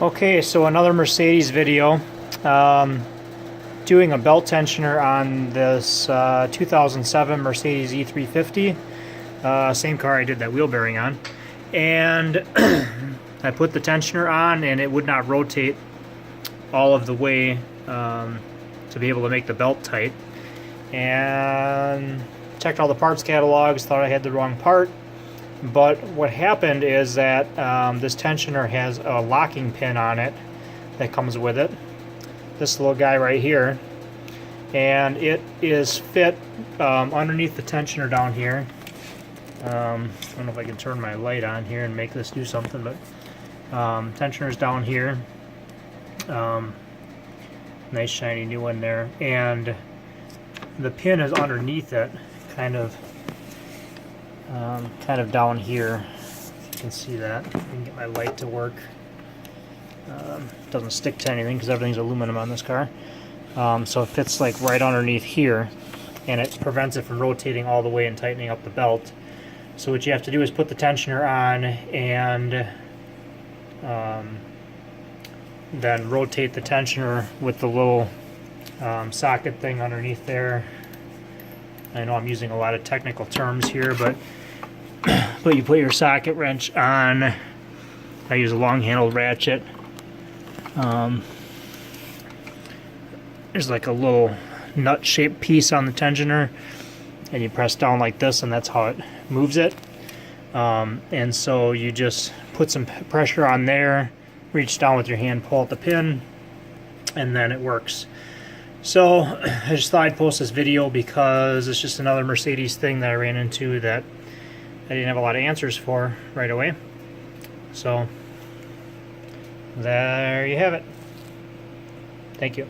Okay, so another Mercedes video. Doing a belt tensioner on this 2007 Mercedes E350. Same car I did that wheel bearing on. And I put the tensioner on and it would not rotate all of the way to be able to make the belt tight. And checked all the parts catalogs, thought I had the wrong part. But what happened is that this tensioner has a locking pin on it that comes with it. This little guy right here. And it is fit underneath the tensioner down here. I don't know if I can turn my light on here and make this do something, but tensioner's down here. Nice shiny new one there. And the pin is underneath it, kind of down here. You can see that. I can get my light to work. Doesn't stick to anything because everything's aluminum on this car. So it fits like right underneath here, and it prevents it from rotating all the way and tightening up the belt. So what you have to do is put the tensioner on and then rotate the tensioner with the little socket thing underneath there. I know I'm using a lot of technical terms here, but you put your socket wrench on. I use a long-handled ratchet. There's like a little nut-shaped piece on the tensioner, and you press down like this, and that's how it moves it. And so you just put some pressure on there, reach down with your hand, pull out the pin, and then it works. So I just thought I'd post this video because it's just another Mercedes thing that I ran into that I didn't have a lot of answers for right away. So there you have it. Thank you.